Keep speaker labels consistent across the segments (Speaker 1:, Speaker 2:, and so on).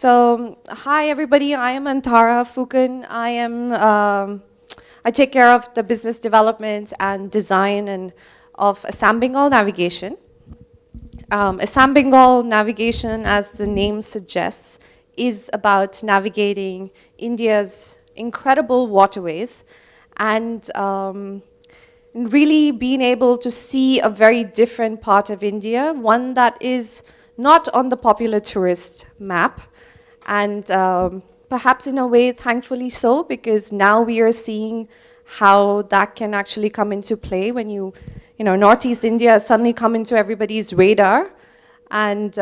Speaker 1: Hi everybody. I am Antara Phookan. I take care of the business development and design and of Assam Bengal navigation. Assam Bengal navigation, as the name suggests, is about navigating India's incredible waterways and really being able to see a very different part of India, one that is not on the popular tourist map. And perhaps in a way, thankfully so, because now we are seeing how that can actually come into play when Northeast India has suddenly come into everybody's radar. And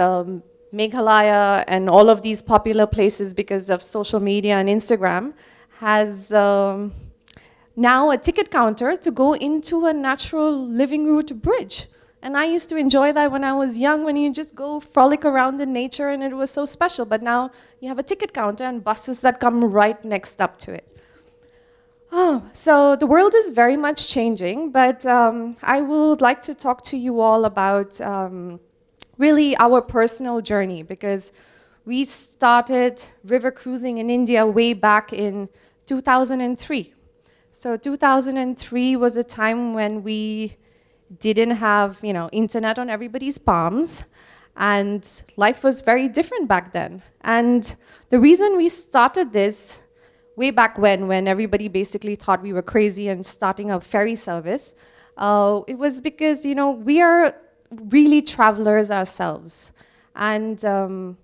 Speaker 1: Meghalaya and all of these popular places because of social media and Instagram has now a ticket counter to go into a natural living route bridge. And I used to enjoy that when I was young, when you just go frolic around in nature and it was so special. But now you have a ticket counter and buses that come right next up to it. So the world is very much changing, but I would like to talk to you all about really our personal journey, because we started river cruising in India way back in 2003. So 2003 was a time when we didn't have, internet on everybody's palms, and life was very different back then. And the reason we started this way back when everybody basically thought we were crazy and starting a ferry service, it was because, we are really travelers ourselves. And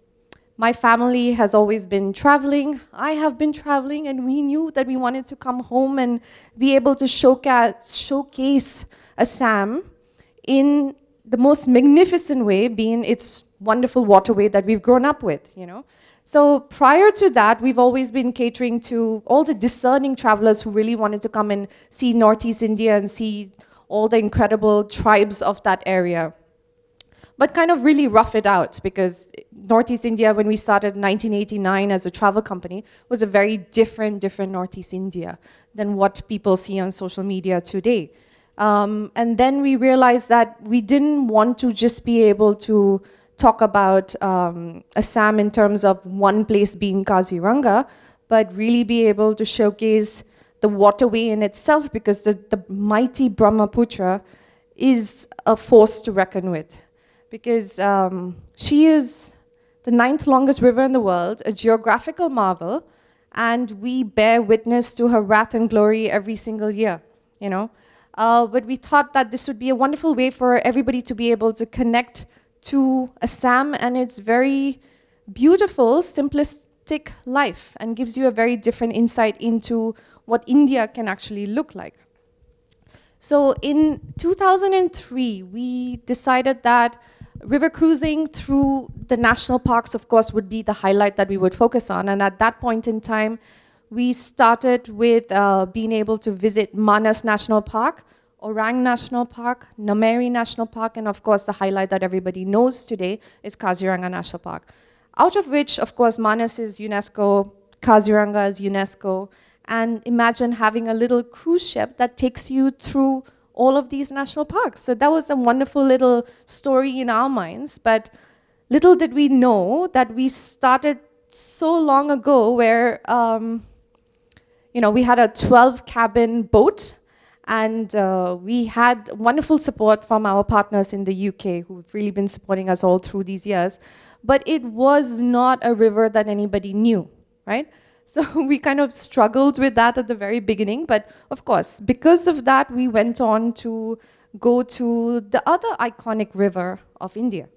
Speaker 1: my family has always been traveling. I have been traveling, and we knew that we wanted to come home and be able to showcase Assam in the most magnificent way, being its wonderful waterway that we've grown up with. So prior to that, we've always been catering to all the discerning travelers who really wanted to come and see Northeast India and see all the incredible tribes of that area. But kind of really rough it out, because Northeast India, when we started in 1989 as a travel company, was a very different Northeast India than what people see on social media today. And then we realized that we didn't want to just be able to talk about Assam in terms of one place being Kaziranga, but really be able to showcase the waterway in itself, because the mighty Brahmaputra is a force to reckon with. Because she is the 9th longest river in the world, a geographical marvel, and we bear witness to her wrath and glory every single year. But we thought that this would be a wonderful way for everybody to be able to connect to Assam and its very beautiful, simplistic life, and gives you a very different insight into what India can actually look like. So in 2003, we decided that river cruising through the national parks, of course, would be the highlight that we would focus on. And at that point in time, we started with being able to visit Manas National Park, Orang National Park, Nameri National Park, and of course the highlight that everybody knows today is Kaziranga National Park. Out of which, of course, Manas is UNESCO, Kaziranga is UNESCO, and imagine having a little cruise ship that takes you through all of these national parks. So that was a wonderful little story in our minds, but little did we know that we started so long ago where we had a 12-cabin boat, and we had wonderful support from our partners in the UK who've really been supporting us all through these years. But it was not a river that anybody knew, right? So we kind of struggled with that at the very beginning. But of course, because of that, we went on to go to the other iconic river of India,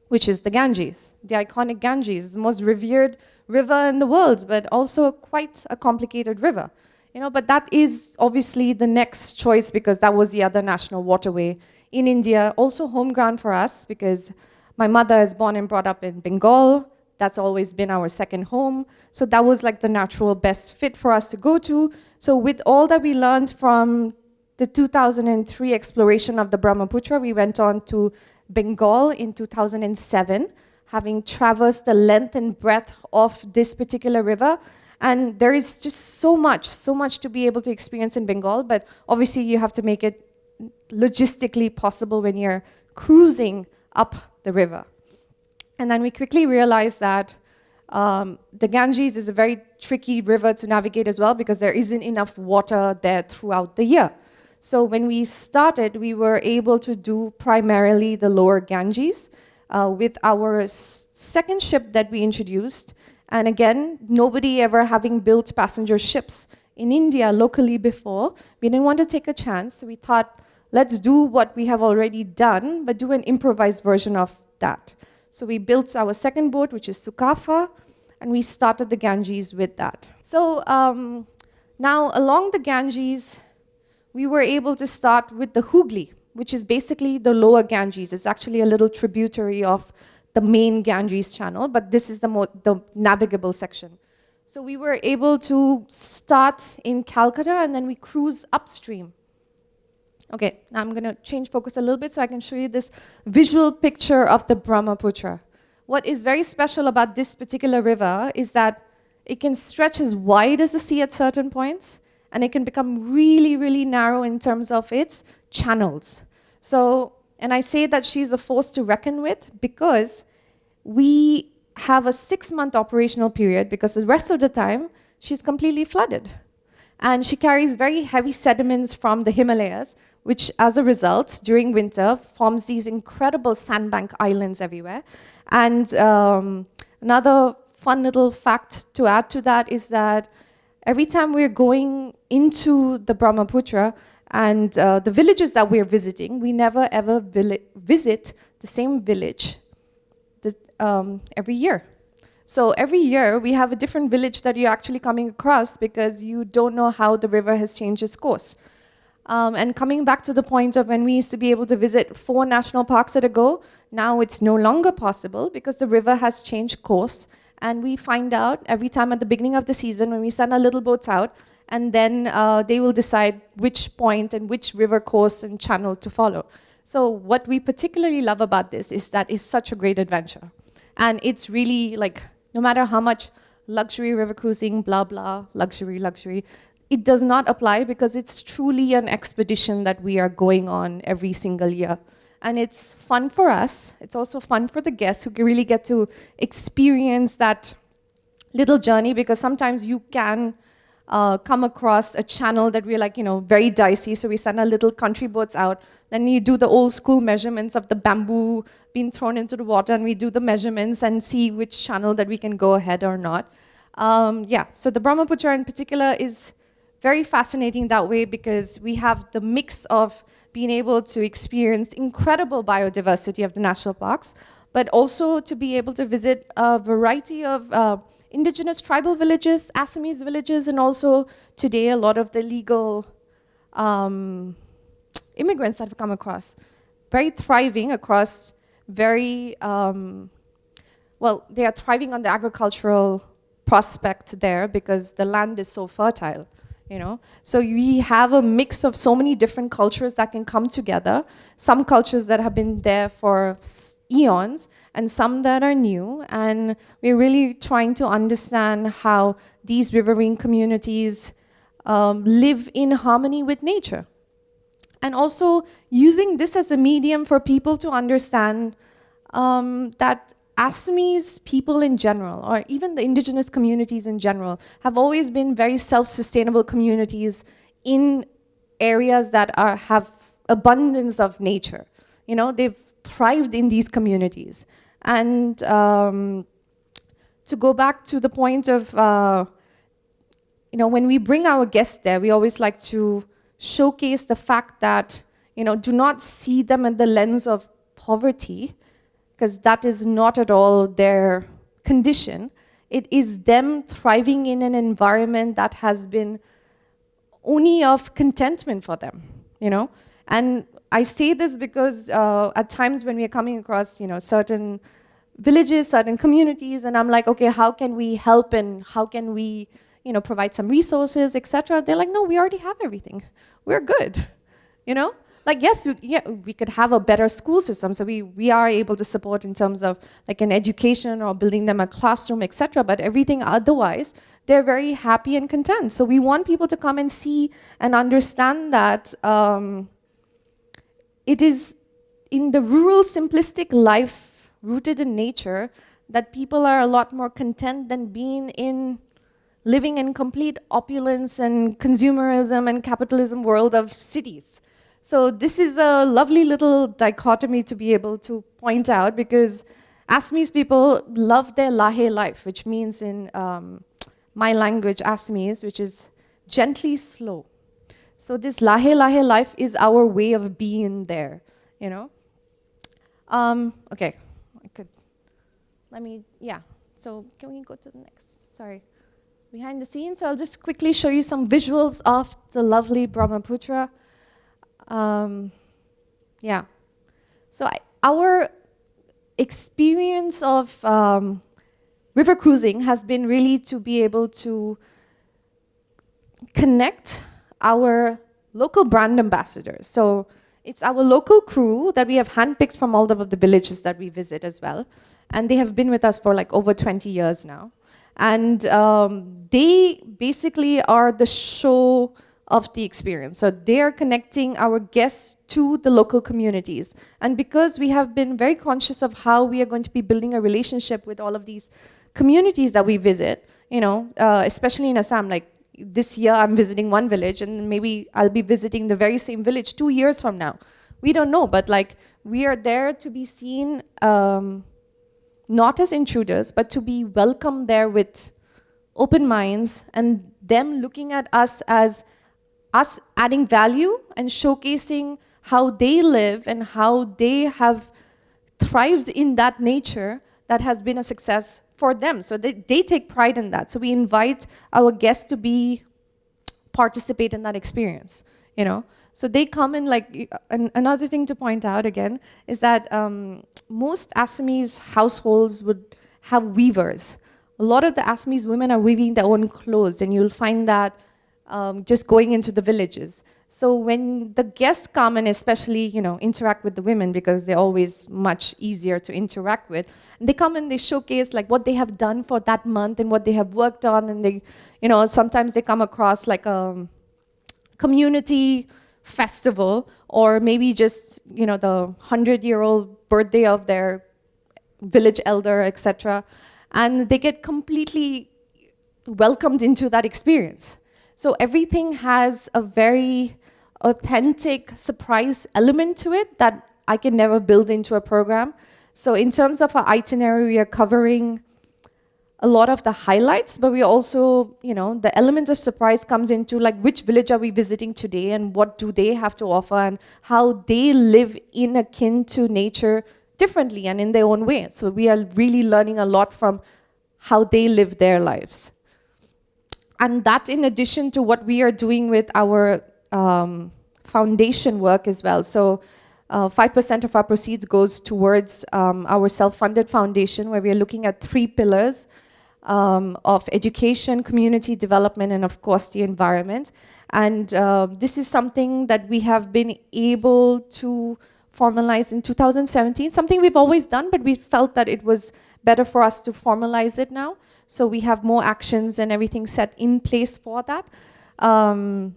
Speaker 1: which is the Ganges. The iconic Ganges, the most revered river in the world, but also quite a complicated river. But that is obviously the next choice, because that was the other national waterway in India, also home ground for us, because my mother is born and brought up in Bengal. That's always been our second home. So that was like the natural best fit for us to go to. So with all that we learned from the 2003 exploration of the Brahmaputra, we went on to Bengal in 2007, having traversed the length and breadth of this particular river. And there is just so much to be able to experience in Bengal, but obviously you have to make it logistically possible when you're cruising up the river. And then we quickly realized that The Ganges is a very tricky river to navigate as well because there isn't enough water there throughout the year. So when we started, we were able to do primarily the lower Ganges with our second ship that we introduced. And again, nobody ever having built passenger ships in India locally before, we didn't want to take a chance. So we thought, let's do what we have already done, but do an improvised version of that. So we built our second boat, which is Sukafa, and we started the Ganges with that. So now along the Ganges, we were able to start with the Hooghly, which is basically the lower Ganges. It's actually a little tributary of the main Ganges channel, but this is the navigable section. So we were able to start in Calcutta, and then we cruise upstream. Okay, now I'm going to change focus a little bit so I can show you this visual picture of the Brahmaputra. What is very special about this particular river is that it can stretch as wide as the sea at certain points, and it can become really, really narrow in terms of its channels. So, and I say that she's a force to reckon with because we have a 6-month operational period because the rest of the time she's completely flooded. And she carries very heavy sediments from the Himalayas, which as a result, during winter, forms these incredible sandbank islands everywhere. And another fun little fact to add to that is that every time we're going into the Brahmaputra and the villages that we're visiting, we never ever visit the same village every year. So every year we have a different village that you're actually coming across because you don't know how the river has changed its course. And coming back to the point of when we used to be able to visit 4 national parks at a go, now it's no longer possible because the river has changed course. And we find out every time at the beginning of the season when we send our little boats out, and then they will decide which point and which river course and channel to follow. So what we particularly love about this is that it's such a great adventure. And it's really like, no matter how much luxury river cruising, blah, blah, luxury, it does not apply because it's truly an expedition that we are going on every single year. And it's fun for us. It's also fun for the guests who really get to experience that little journey because sometimes you can come across a channel that we're like, very dicey. So we send our little country boats out. Then you do the old school measurements of the bamboo being thrown into the water, and we do the measurements and see which channel that we can go ahead or not. So the Brahmaputra in particular is very fascinating that way because we have the mix of being able to experience incredible biodiversity of the national parks, but also to be able to visit a variety of indigenous tribal villages, Assamese villages, and also today a lot of the legal immigrants that have come across. Very thriving across very, they are thriving on the agricultural prospect there because the land is so fertile. So we have a mix of so many different cultures that can come together. Some cultures that have been there for eons and some that are new. And we're really trying to understand how these riverine communities live in harmony with nature. And also using this as a medium for people to understand that Assamese people in general, or even the indigenous communities in general, have always been very self-sustainable communities in areas that have abundance of nature. They've thrived in these communities. And to go back to the point of, when we bring our guests there, we always like to showcase the fact that, do not see them in the lens of poverty, because that is not at all their condition. It is them thriving in an environment that has been only of contentment for them, And I say this because at times when we are coming across, certain villages, certain communities, and I'm like, okay, how can we help and how can we, provide some resources, etc. They're like, no, we already have everything. We're good, Like, yes, we could have a better school system, so we are able to support in terms of like an education or building them a classroom, etc. But everything otherwise, they're very happy and content. So we want people to come and see and understand that it is in the rural, simplistic life rooted in nature that people are a lot more content than living in complete opulence and consumerism and capitalism world of cities. So this is a lovely little dichotomy to be able to point out, because Assamese people love their Lahe life, which means in my language, Assamese, which is gently slow. So this Lahe Lahe life is our way of being there, you know? Okay, I could, yeah. So can we go to the next, sorry. Behind the scenes, so I'll just quickly show you some visuals of the lovely Brahmaputra. Yeah, so our experience of river cruising has been really to be able to connect our local brand ambassadors. So it's our local crew that we have handpicked from all of the villages that we visit as well. And they have been with us for like over 20 years now. And they basically are the show of the experience. So they are connecting our guests to the local communities. And because we have been very conscious of how we are going to be building a relationship with all of these communities that we visit, you know, especially in Assam, like this year I'm visiting one village and maybe I'll be visiting the very same village 2 years from now. We don't know, but like we are there to be seen not as intruders, but to be welcomed there with open minds, and them looking at us as us adding value and showcasing how they live and how they have thrived in that nature that has been a success for them. So they take pride in that. So we invite our guests to participate in that experience, you know. So they come in like, another thing to point out again is that most Assamese households would have weavers. A lot of the Assamese women are weaving their own clothes, and you'll find that just going into the villages. So when the guests come and especially, you know, interact with the women, because they're always much easier to interact with, and they come and they showcase like what they have done for that month and what they have worked on, and they, you know, sometimes they come across like a community festival, or maybe just, you know, the 100-year-old birthday of their village elder, etc. And they get completely welcomed into that experience. So everything has a very authentic surprise element to it that I can never build into a program. So in terms of our itinerary, we are covering a lot of the highlights, but we also, you know, the element of surprise comes into like which village are we visiting today and what do they have to offer and how they live in akin to nature differently and in their own way. So we are really learning a lot from how they live their lives. And that in addition to what we are doing with our foundation work as well. So 5% of our proceeds goes towards our self-funded foundation, where we are looking at 3 pillars of education, community development, and of course the environment. And this is something that we have been able to formalize in 2017, something we've always done, but we felt that it was better for us to formalize it now. So we have more actions and everything set in place for that. I'm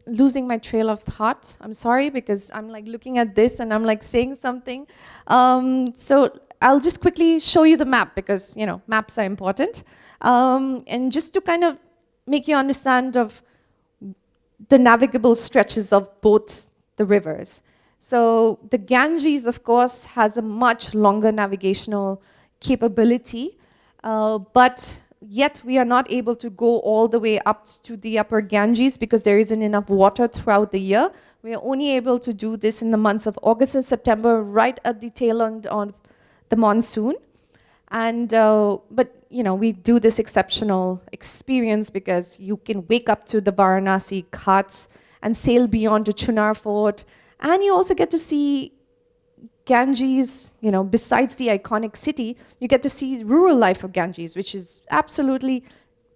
Speaker 1: losing my trail of thought. I'm sorry, because I'm like looking at this and I'm like saying something. So I'll just quickly show you the map, because, you know, maps are important. And just to kind of make you understand of the navigable stretches of both the rivers. So the Ganges, of course, has a much longer navigational capability, but yet we are not able to go all the way up to the upper Ganges because there isn't enough water throughout the year. We are only able to do this in the months of August and September, right at the tail end on the monsoon. And but you know, we do this exceptional experience because you can wake up to the Varanasi Ghats and sail beyond to Chunar Fort, and you also get to see Ganges, you know, besides the iconic city, you get to see rural life of Ganges, which is absolutely,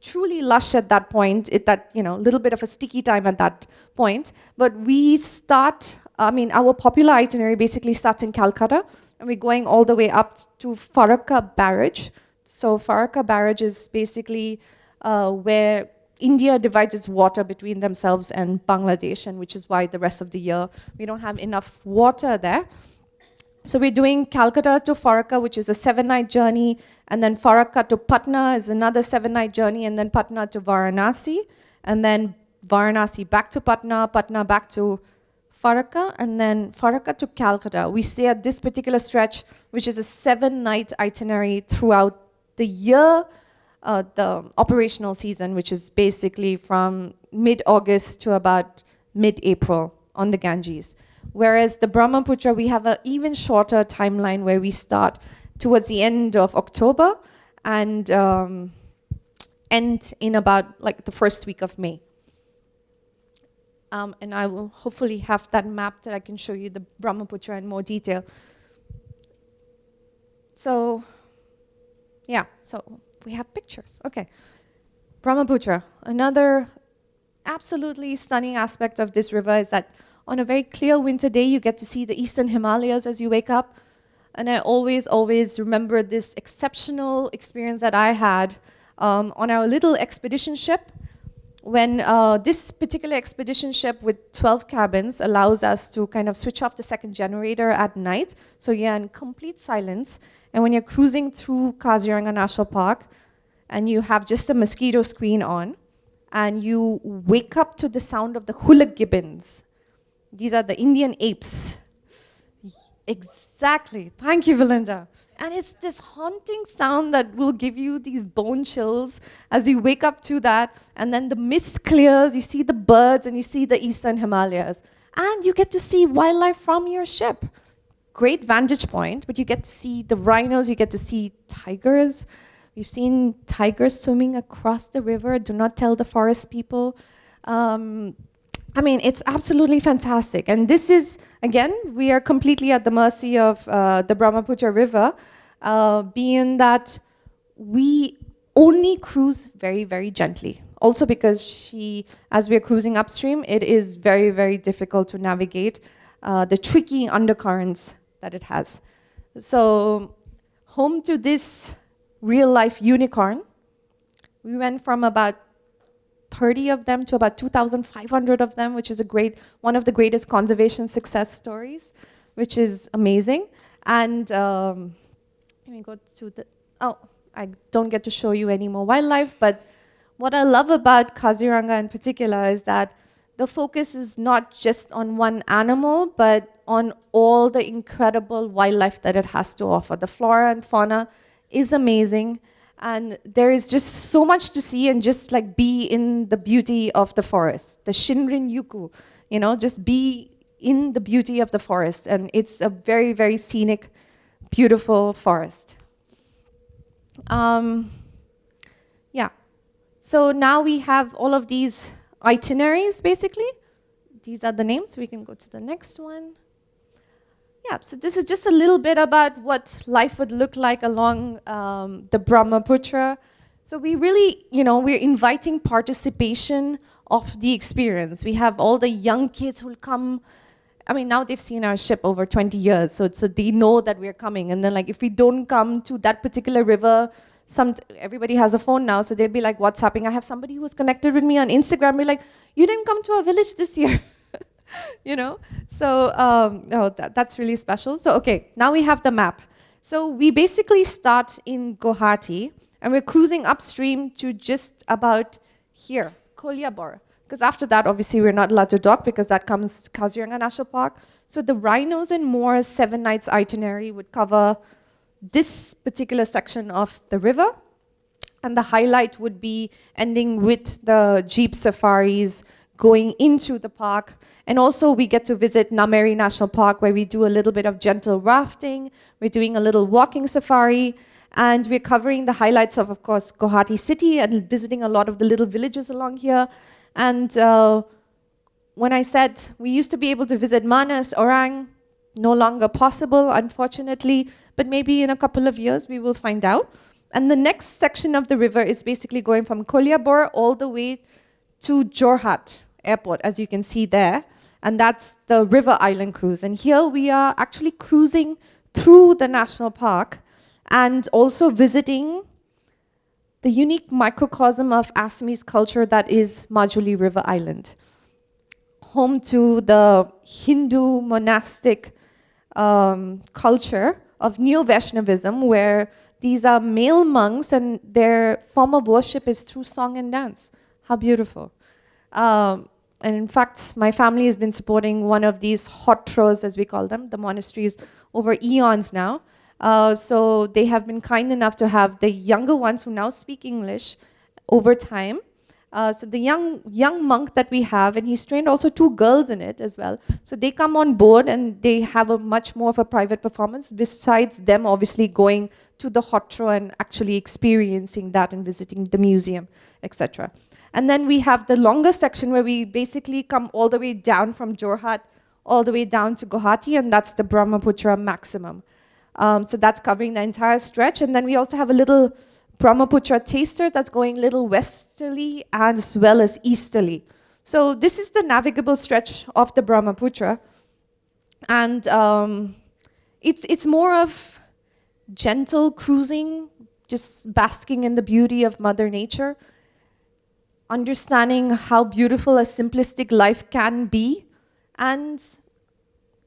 Speaker 1: truly lush at that point. You know, a little bit of a sticky time at that point. But we start, I mean, our popular itinerary basically starts in Calcutta, and we're going all the way up to Farakka Barrage. So Farakka Barrage is basically where India divides its water between themselves and Bangladesh, and which is why the rest of the year we don't have enough water there. So we're doing Calcutta to Farakka, which is a 7-night journey, and then Farakka to Patna is another 7-night journey, and then Patna to Varanasi, and then Varanasi back to Patna, Patna back to Farakka, and then Farakka to Calcutta. We stay at this particular stretch, which is a 7-night itinerary throughout the year, the operational season, which is basically from mid-August to about mid-April on the Ganges. Whereas the Brahmaputra, we have an even shorter timeline where we start towards the end of October and end in about like the first week of May. And I will hopefully have that map that I can show you the Brahmaputra in more detail. So, yeah, so we have pictures. Okay. Brahmaputra, another absolutely stunning aspect of this river is that on a very clear winter day, you get to see the eastern Himalayas as you wake up. And I always, always remember this exceptional experience that I had on our little expedition ship. When this particular expedition ship with 12 cabins allows us to kind of switch off the second generator at night, so you're in complete silence. And when you're cruising through Kaziranga National Park, and you have just a mosquito screen on, and you wake up to the sound of the hula gibbons. These are the Indian apes. Exactly. Thank you, Belinda. And it's this haunting sound that will give you these bone chills as you wake up to that, and then the mist clears, you see the birds, and you see the eastern Himalayas. And you get to see wildlife from your ship. Great vantage point, but you get to see the rhinos, you get to see tigers. We've seen tigers swimming across the river. Do not tell the forest people. I mean, it's absolutely fantastic. And this is, again, we are completely at the mercy of the Brahmaputra River, being that we only cruise very, very gently. Also because as we're cruising upstream, it is very, very difficult to navigate the tricky undercurrents that it has. So, home to this real-life unicorn, we went from about 30 of them to about 2,500 of them, which is one of the greatest conservation success stories, which is amazing. And let me go to I don't get to show you any more wildlife, but what I love about Kaziranga in particular is that the focus is not just on one animal, but on all the incredible wildlife that it has to offer. The flora and fauna is amazing. And there is just so much to see and just like be in the beauty of the forest. The Shinrin Yuku, just be in the beauty of the forest. And it's a very, very scenic, beautiful forest. Yeah. So now we have all of these itineraries, basically. These are the names. We can go to the next one. Yeah, so this is just a little bit about what life would look like along the Brahmaputra. So we really, we're inviting participation of the experience. We have all the young kids who will come. I mean, now they've seen our ship over 20 years, so they know that we're coming. And then, like, if we don't come to that particular river, everybody has a phone now, so they'll be like WhatsApping. I have somebody who's connected with me on Instagram, be like, you didn't come to our village this year. So that's really special. So okay, now we have the map. So we basically start in Guwahati, and we're cruising upstream to just about here, Kolyabor. Because after that, obviously, we're not allowed to dock because that comes Kaziranga National Park. So the Rhinos and Moors 7 nights itinerary would cover this particular section of the river, and the highlight would be ending with the jeep safaris, going into the park. And also we get to visit Nameri National Park, where we do a little bit of gentle rafting. We're doing a little walking safari, and we're covering the highlights of course, Guwahati city, and visiting a lot of the little villages along here. And when I said we used to be able to visit Manas, Orang, no longer possible, unfortunately, but maybe in a couple of years we will find out. And the next section of the river is basically going from Kolyabor all the way to Jorhat Airport, as you can see there. And that's the River Island cruise. And here we are actually cruising through the national park and also visiting the unique microcosm of Assamese culture that is Majuli River Island, home to the Hindu monastic culture of Neo-Vaishnavism, where these are male monks and their form of worship is through song and dance. How beautiful. And in fact, my family has been supporting one of these hot throws, as we call them, the monasteries, over eons now. So they have been kind enough to have the younger ones who now speak English over time. So the young monk that we have, and he's trained also two girls in it as well. So they come on board and they have a much more of a private performance, besides them obviously going to the hot throw and actually experiencing that and visiting the museum, etc. And then we have the longer section where we basically come all the way down from Jorhat all the way down to Guwahati, and that's the Brahmaputra maximum. So that's covering the entire stretch. And then we also have a little Brahmaputra taster that's going a little westerly as well as easterly. So this is the navigable stretch of the Brahmaputra. And it's more of gentle cruising, just basking in the beauty of Mother Nature, understanding how beautiful a simplistic life can be, and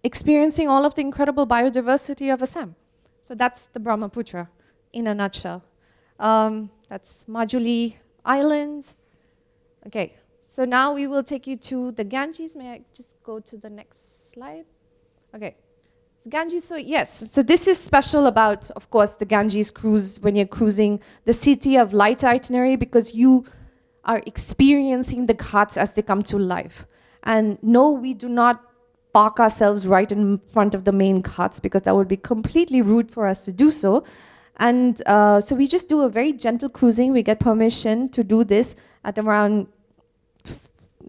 Speaker 1: experiencing all of the incredible biodiversity of Assam. So that's the Brahmaputra in a nutshell. That's Majuli Island. Okay, so now we will take you to the Ganges. May I just go to the next slide? Okay. Ganges, so yes, so this is special about, of course, the Ganges cruise when you're cruising the city of light itinerary, because you are experiencing the ghats as they come to life. And no, we do not park ourselves right in front of the main ghats, because that would be completely rude for us to do so. And so we just do a very gentle cruising. We get permission to do this at around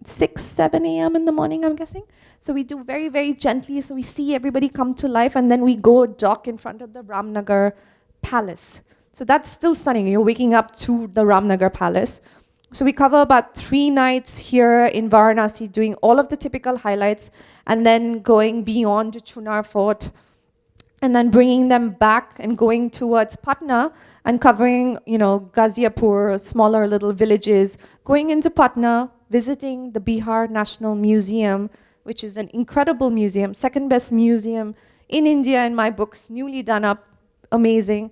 Speaker 1: 6, 7 a.m. in the morning, I'm guessing. So we do very, very gently, so we see everybody come to life, and then we go dock in front of the Ramnagar Palace. So that's still stunning. You're waking up to the Ramnagar Palace. So we cover about 3 nights here in Varanasi, doing all of the typical highlights, and then going beyond to Chunar Fort, and then bringing them back and going towards Patna and covering, Ghaziapur, smaller little villages, going into Patna, visiting the Bihar National Museum, which is an incredible museum, second best museum in India in my books, newly done up, amazing.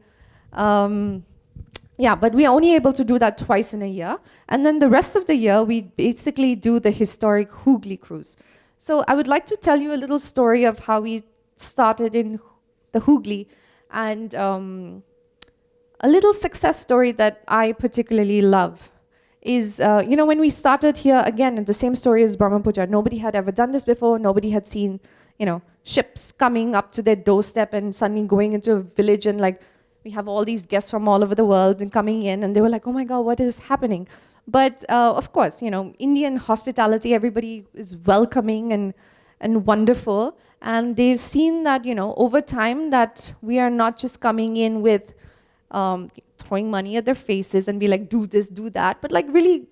Speaker 1: Yeah, but we are only able to do that twice in a year. And then the rest of the year, we basically do the historic Hooghly cruise. So I would like to tell you a little story of how we started in the Hooghly, and a little success story that I particularly love is, when we started here, again, the same story as Brahmaputra. Nobody had ever done this before. Nobody had seen, ships coming up to their doorstep and suddenly going into a village, and we have all these guests from all over the world and coming in, and they were like, oh my God, what is happening? But of course, Indian hospitality, everybody is welcoming and wonderful. And they've seen that, over time, that we are not just coming in with throwing money at their faces and be like, do this, do that, but really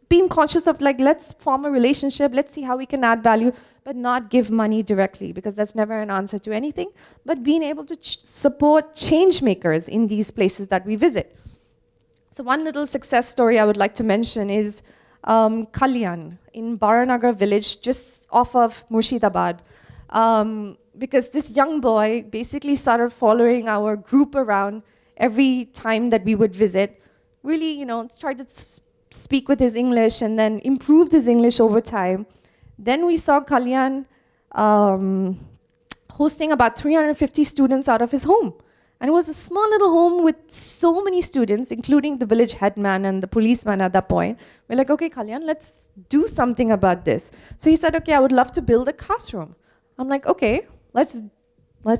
Speaker 1: being conscious of let's form a relationship, let's see how we can add value, but not give money directly, because that's never an answer to anything, but being able to support change makers in these places that we visit. So one little success story I would like to mention is Kalyan in Baranagar village, just off of Murshidabad. Because this young boy basically started following our group around every time that we would visit, really, tried to speak with his English, and then improved his English over time. Then we saw Kalyan hosting about 350 students out of his home. And it was a small little home with so many students, including the village headman and the policeman at that point. We're like, okay, Kalyan, let's do something about this. So he said, okay, I would love to build a classroom. I'm like, okay, let's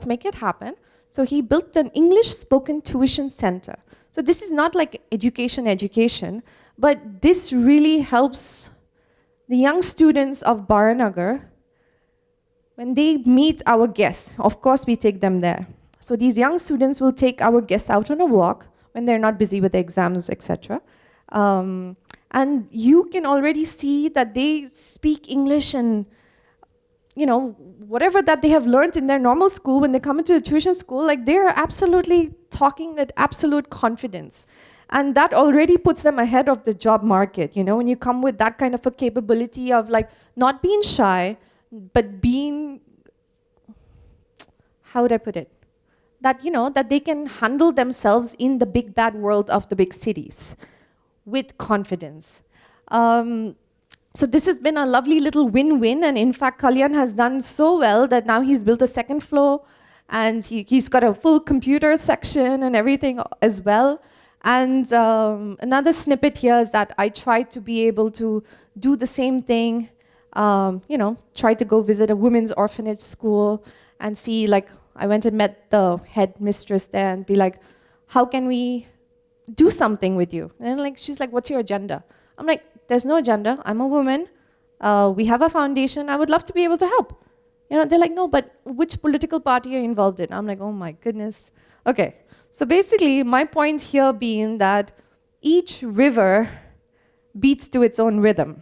Speaker 1: make it happen. So he built an English spoken tuition center. So this is not like education, but this really helps the young students of Baranagar when they meet our guests. Of course, we take them there. So these young students will take our guests out on a walk when they're not busy with their exams, etc. And you can already see that they speak English, and whatever that they have learned in their normal school, when they come into a tuition school, they're absolutely talking with absolute confidence. And that already puts them ahead of the job market, when you come with that kind of a capability of not being shy, but being, how would I put it? That, that they can handle themselves in the big bad world of the big cities with confidence. So this has been a lovely little win-win, and in fact, Kalyan has done so well that now he's built a second floor, and he's got a full computer section and everything as well. And another snippet here is that I tried to be able to do the same thing, try to go visit a women's orphanage school and see, like, I went and met the head mistress there and be like, how can we do something with you? And like, she's like, what's your agenda? I'm like, there's no agenda. I'm a woman. We have a foundation. I would love to be able to help. They're like, no, but which political party are you involved in? I'm like, oh my goodness. Okay, so basically my point here being that each river beats to its own rhythm.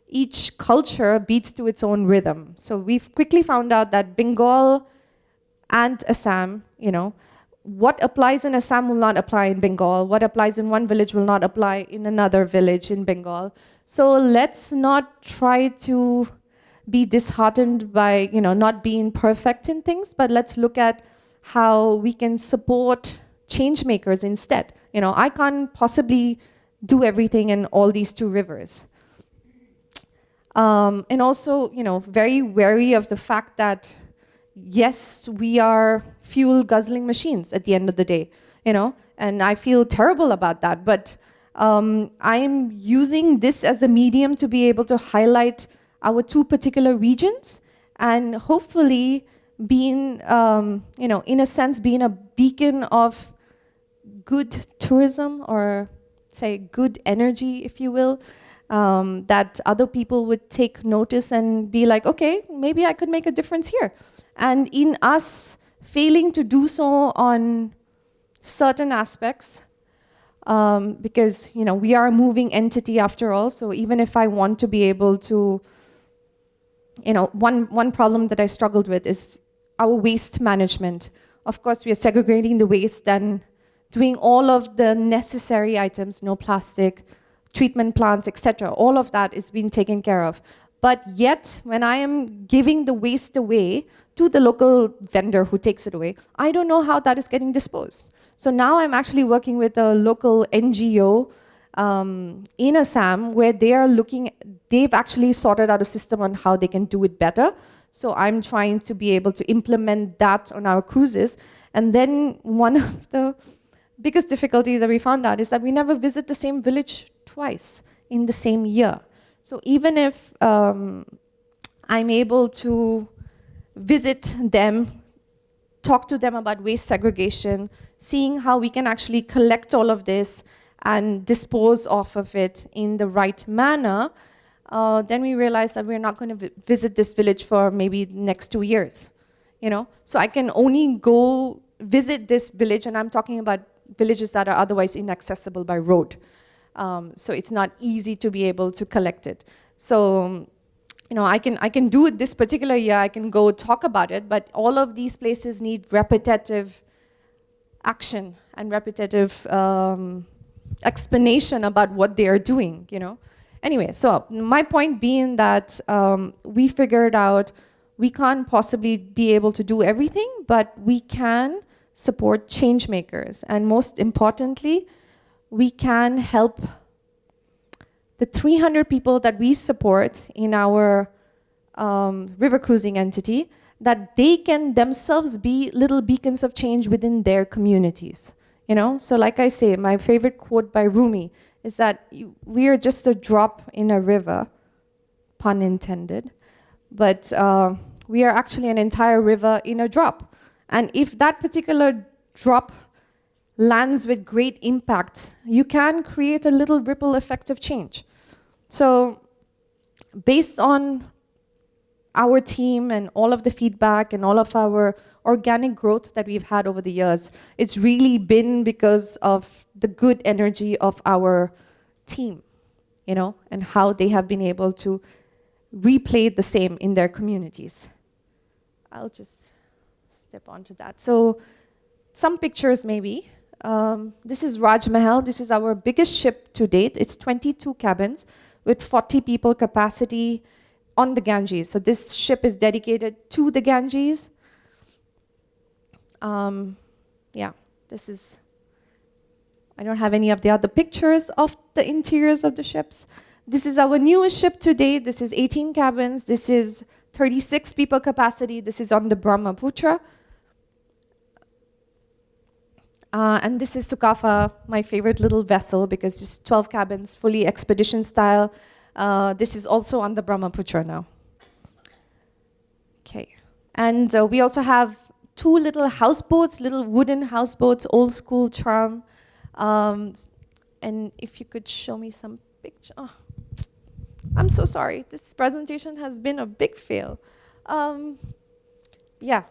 Speaker 1: Each culture beats to its own rhythm. So we've quickly found out that Bengal and Assam, what applies in Assam will not apply in Bengal. What applies in one village will not apply in another village in Bengal. So let's not try to be disheartened by, not being perfect in things, but let's look at how we can support change makers instead. I can't possibly do everything in all these two rivers. And also, very wary of the fact that yes, we are fuel guzzling machines at the end of the day, and I feel terrible about that, but I'm using this as a medium to be able to highlight our two particular regions and hopefully being, in a sense, being a beacon of good tourism, or say good energy, if you will, that other people would take notice and be like, okay, maybe I could make a difference here. And in us failing to do so on certain aspects, because we are a moving entity after all, so even if I want to be able to, one problem that I struggled with is our waste management. Of course, we are segregating the waste and doing all of the necessary items, no plastic, treatment plants, etc. All of that is being taken care of. But yet, when I am giving the waste away to the local vendor who takes it away, I don't know how that is getting disposed. So now I'm actually working with a local NGO in Assam where they've actually sorted out a system on how they can do it better. So I'm trying to be able to implement that on our cruises. And then one of the biggest difficulties that we found out is that we never visit the same village twice in the same year. So even if I'm able to visit them, talk to them about waste segregation, seeing how we can actually collect all of this and dispose off of it in the right manner, then we realize that we're not going to visit this village for maybe the next 2 years. So I can only go visit this village, and I'm talking about villages that are otherwise inaccessible by road. So it's not easy to be able to collect it. So, I can do it this particular year, I can go talk about it, but all of these places need repetitive action and repetitive explanation about what they are doing, Anyway, so my point being that we figured out we can't possibly be able to do everything, but we can support change makers. And most importantly, we can help the 300 people that we support in our river cruising entity, that they can themselves be little beacons of change within their communities. So like I say, my favorite quote by Rumi is that we are just a drop in a river, pun intended, but we are actually an entire river in a drop. And if that particular drop lands with great impact, you can create a little ripple effect of change. So based on our team and all of the feedback and all of our organic growth that we've had over the years, it's really been because of the good energy of our team, and how they have been able to replay the same in their communities. I'll just step onto that. So some pictures maybe. This is Raj Mahal. This is our biggest ship to date. It's 22 cabins with 40 people capacity on the Ganges. So this ship is dedicated to the Ganges. Yeah, this is, I don't have any of the other pictures of the interiors of the ships. This is our newest ship today. This is 18 cabins. This is 36 people capacity. This is on the Brahmaputra. And this is Sukafa, my favorite little vessel, because just 12 cabins, fully expedition style. This is also on the Brahmaputra now. Okay. And we also have 2 little houseboats, little wooden houseboats, old school charm. And if you could show me some picture. Oh, I'm so sorry. This presentation has been a big fail. Yeah.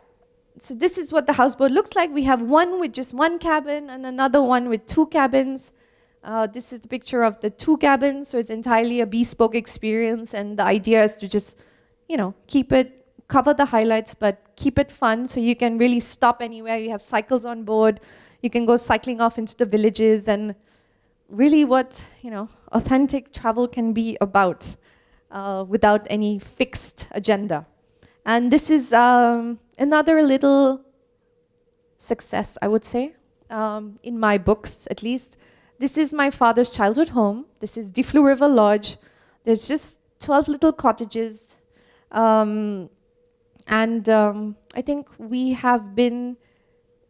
Speaker 1: So this is what the houseboat looks like. We have one with just 1 cabin and another one with 2 cabins. This is the picture of the 2 cabins, so it's entirely a bespoke experience, and the idea is to just, cover the highlights, but keep it fun, so you can really stop anywhere. You have cycles on board. You can go cycling off into the villages, and really what, authentic travel can be about, without any fixed agenda. And this is another little success, I would say, in my books at least. This is my father's childhood home. This is Diflu River Lodge. There's just 12 little cottages. I think we have been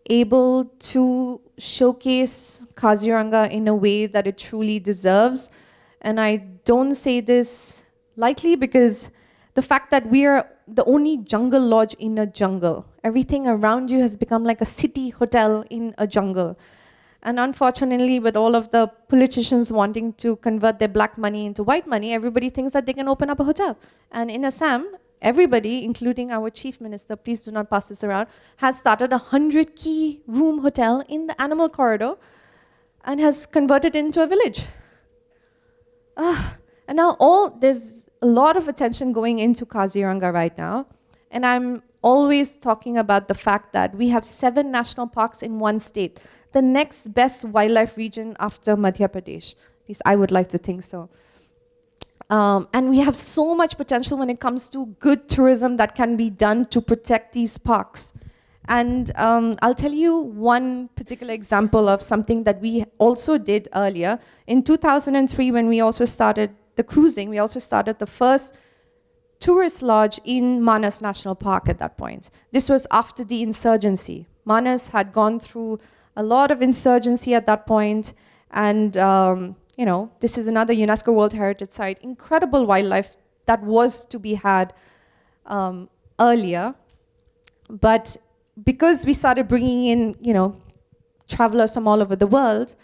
Speaker 1: able to showcase Kaziranga in a way that it truly deserves. And I don't say this lightly, because the fact that we are the only jungle lodge in a jungle. Everything around you has become like a city hotel in a jungle. And unfortunately, with all of the politicians wanting to convert their black money into white money, everybody thinks that they can open up a hotel. And in Assam, everybody, including our chief minister, please do not pass this around, has started a 100-key room hotel in the animal corridor and has converted into a village. And now there's a lot of attention going into Kaziranga right now. And I'm always talking about the fact that we have 7 national parks in one state, the next best wildlife region after Madhya Pradesh. At least I would like to think so. And we have so much potential when it comes to good tourism that can be done to protect these parks. And I'll tell you one particular example of something that we also did earlier. In 2003, when we also started the cruising, we also started the first tourist lodge in Manas National Park at that point. This was after the insurgency. Manas had gone through a lot of insurgency at that point, and this is another UNESCO World Heritage Site. Incredible wildlife that was to be had earlier, but because we started bringing in, travelers from all over the world,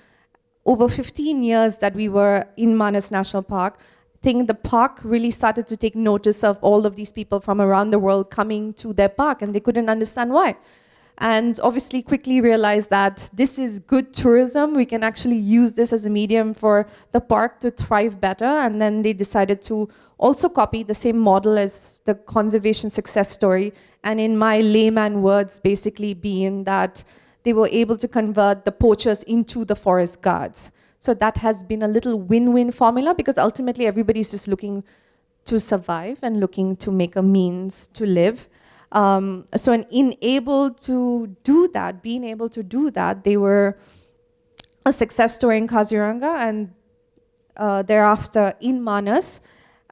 Speaker 1: over 15 years that we were in Manas National Park, I think the park really started to take notice of all of these people from around the world coming to their park, and they couldn't understand why. And obviously quickly realized that this is good tourism. We can actually use this as a medium for the park to thrive better. And then they decided to also copy the same model as the conservation success story. And in my layman words, basically being that they were able to convert the poachers into the forest guards. So that has been a little win-win formula, because ultimately everybody's just looking to survive and looking to make a means to live. So being able to do that, they were a success story in Kaziranga, and thereafter in Manas.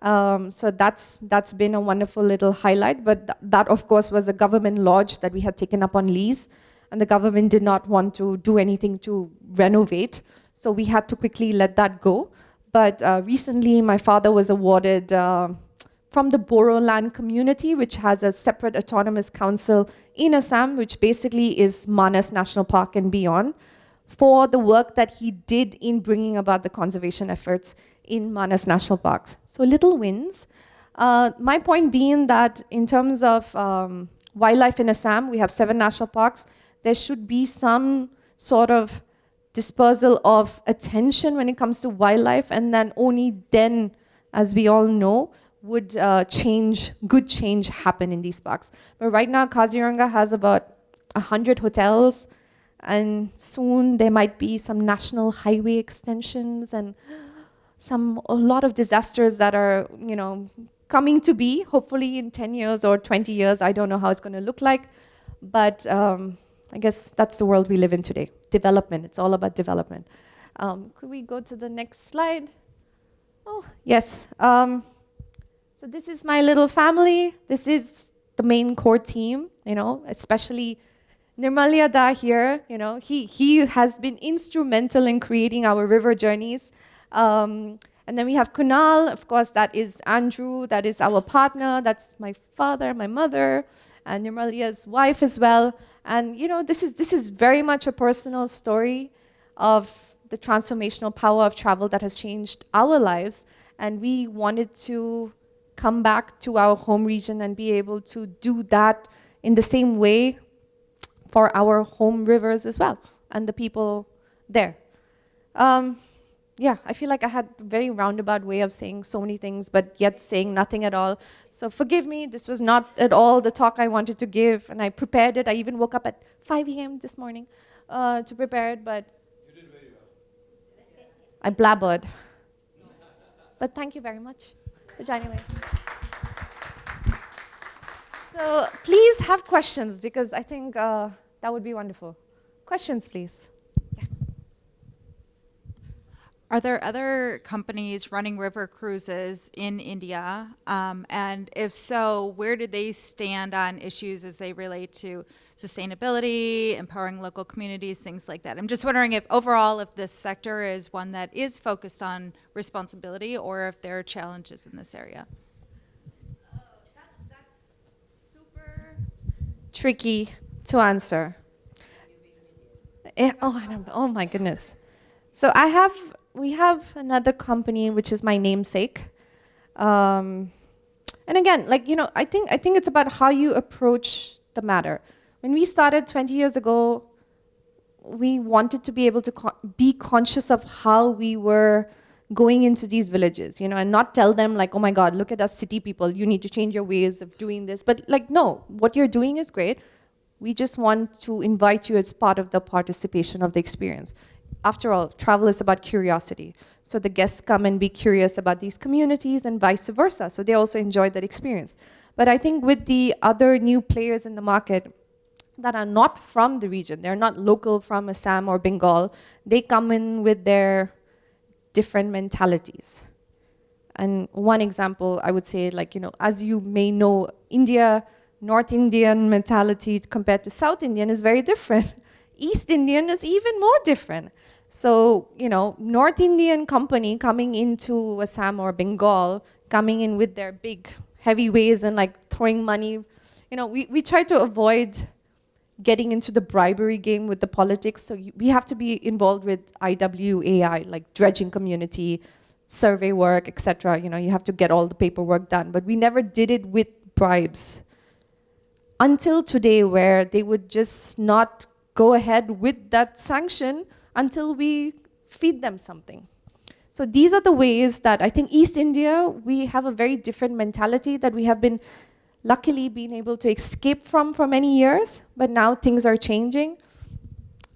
Speaker 1: So that's been a wonderful little highlight. But that, of course, was a government lodge that we had taken up on lease, and the government did not want to do anything to renovate. So we had to quickly let that go. But recently, my father was awarded from the Boro land community, which has a separate autonomous council in Assam, which basically is Manas National Park and beyond, for the work that he did in bringing about the conservation efforts in Manas National Parks. So little wins. My point being that in terms of wildlife in Assam, we have 7 national parks. There should be some sort of dispersal of attention when it comes to wildlife, and then only then, as we all know, would good change happen in these parks. But right now, Kaziranga has about 100 hotels, and soon there might be some national highway extensions and a lot of disasters that are, coming to be, hopefully in 10 years or 20 years. I don't know how it's going to look like, but I I guess that's the world we live in today. Development, it's all about development. Could we go to the next slide? Oh, yes. So this is my little family. This is the main core team, especially Nirmalya Da here. He has been instrumental in creating our river journeys. And then we have Kunal, of course, that is Andrew, that is our partner, that's my father, my mother, and Nirmalya's wife as well. And this is very much a personal story of the transformational power of travel that has changed our lives. And we wanted to come back to our home region and be able to do that in the same way for our home rivers as well, and the people there. Yeah, I feel like I had a very roundabout way of saying so many things, but yet saying nothing at all. So forgive me, this was not at all the talk I wanted to give, and I prepared it. I even woke up at 5 a.m. this morning to prepare it, but you did very well. I blabbered. But thank you very much for joining me. So please have questions, because I think that would be wonderful. Questions, please. Yes.
Speaker 2: Are there other companies running river cruises in India? And if so, where do they stand on issues as they relate to sustainability, empowering local communities, things like that? I'm just wondering if overall, if this sector is one that is focused on responsibility, or if there are challenges in this area.
Speaker 1: That's super tricky to answer. Oh my goodness. So we have another company, which is my namesake. And again, I think it's about how you approach the matter. When we started 20 years ago, we wanted to be able to be conscious of how we were going into these villages, and not tell them like, oh my God, look at us city people, you need to change your ways of doing this. But no, what you're doing is great. We just want to invite you as part of the participation of the experience. After all, travel is about curiosity. So the guests come and be curious about these communities and vice versa. So they also enjoy that experience. But I think with the other new players in the market that are not from the region, they're not local from Assam or Bengal, they come in with their different mentalities. And one example, I would say, as you may know, North Indian mentality compared to South Indian is very different. East Indian is even more different. So, North Indian company coming into Assam or Bengal, coming in with their big heavy ways and throwing money, we try to avoid getting into the bribery game with the politics. So we have to be involved with IWAI, like dredging community, survey work, etc. You have to get all the paperwork done. But we never did it with bribes. Until today, where they would just not go ahead with that sanction until we feed them something. So these are the ways that I think East India, we have a very different mentality that we have been luckily been able to escape from for many years, but now things are changing.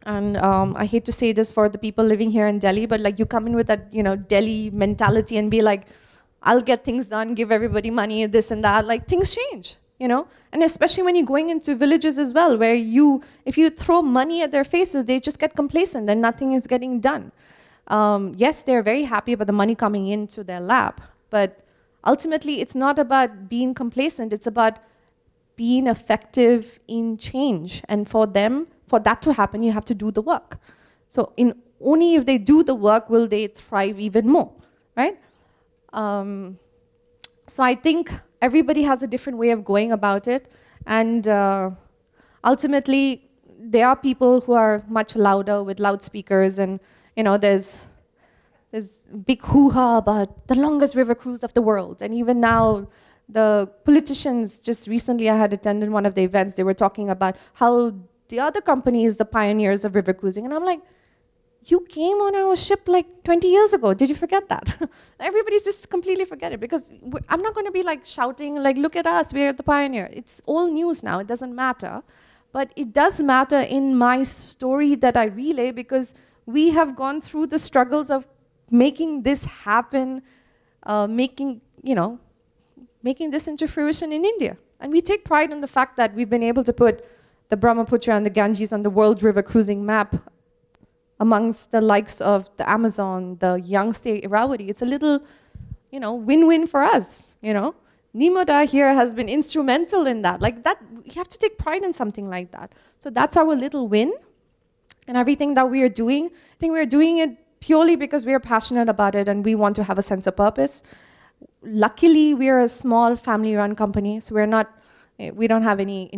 Speaker 1: And I hate to say this for the people living here in Delhi, but you come in with that Delhi mentality and be like, I'll get things done, give everybody money, this and that, things change. And especially when you're going into villages as well, where if you throw money at their faces, they just get complacent and nothing is getting done. Yes, they're very happy about the money coming into their lap, but ultimately it's not about being complacent, it's about being effective in change. And for that to happen, you have to do the work. So only if they do the work will they thrive even more, right? So I think everybody has a different way of going about it, and ultimately there are people who are much louder with loudspeakers, and there's big hoo-ha about the longest river cruise of the world. And even now the politicians, just recently I had attended one of the events, they were talking about how the other company is the pioneers of river cruising, and I'm like, you came on our ship 20 years ago. Did you forget that? Everybody's just completely forget it, because I'm not going to be shouting look at us, we're the pioneer. It's all news now, it doesn't matter. But it does matter in my story that I relay, because we have gone through the struggles of making this happen, making this into fruition in India. And we take pride in the fact that we've been able to put the Brahmaputra and the Ganges on the world river cruising map amongst the likes of the Amazon, the Yangtze, Irrawaddy. It's a little, win-win for us, Nimoda here has been instrumental in that. Like that, you have to take pride in something like that. So that's our little win. And everything that we are doing, I think we're doing it purely because we are passionate about it and we want to have a sense of purpose. Luckily, we're a small family-run company, so we don't have any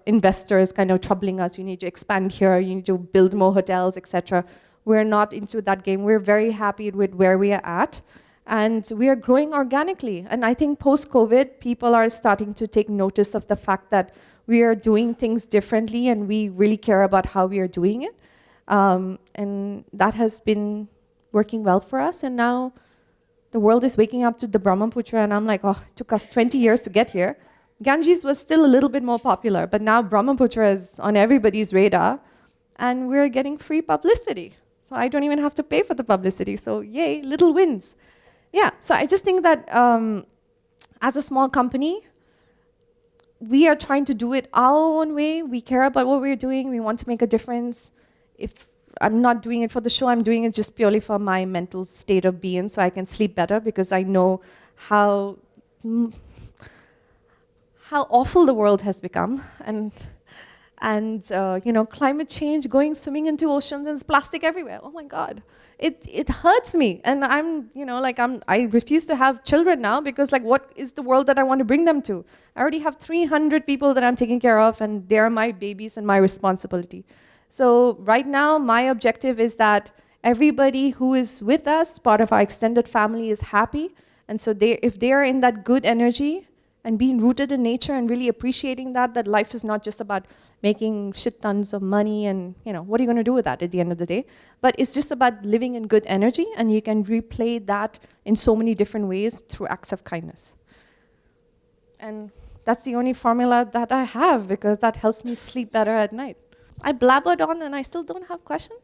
Speaker 1: investors kind of troubling us. You need to expand here, you need to build more hotels, etc. We're not into that game. We're very happy with where we are at. And we are growing organically. And I think post-COVID, people are starting to take notice of the fact that we are doing things differently and we really care about how we are doing it. And that has been working well for us. And now the world is waking up to the Brahmaputra, and I'm like, oh, it took us 20 years to get here. Ganges was still a little bit more popular, but now Brahmaputra is on everybody's radar, and we're getting free publicity. So I don't even have to pay for the publicity. So yay, little wins. Yeah, so I just think that as a small company, we are trying to do it our own way. We care about what we're doing. We want to make a difference. If I'm not doing it for the show, I'm doing it just purely for my mental state of being, so I can sleep better, because I know how awful the world has become, and climate change, going swimming into oceans, and there's plastic everywhere. Oh my God, it hurts me, and I refuse to have children now, because what is the world that I want to bring them to? I already have 300 people that I'm taking care of, and they're my babies and my responsibility. So right now, my objective is that everybody who is with us, part of our extended family, is happy, and so if they're in that good energy and being rooted in nature and really appreciating that life is not just about making shit tons of money and, what are you going to do with that at the end of the day? But it's just about living in good energy, and you can replay that in so many different ways through acts of kindness. And that's the only formula that I have, because that helps me sleep better at night. I blabbered on and I still don't have questions?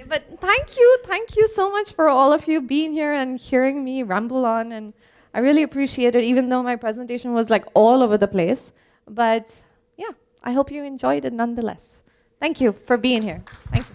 Speaker 1: But thank you so much for all of you being here and hearing me ramble on, and I really appreciate it, even though my presentation was all over the place. But yeah, I hope you enjoyed it nonetheless. Thank you for being here. Thank you.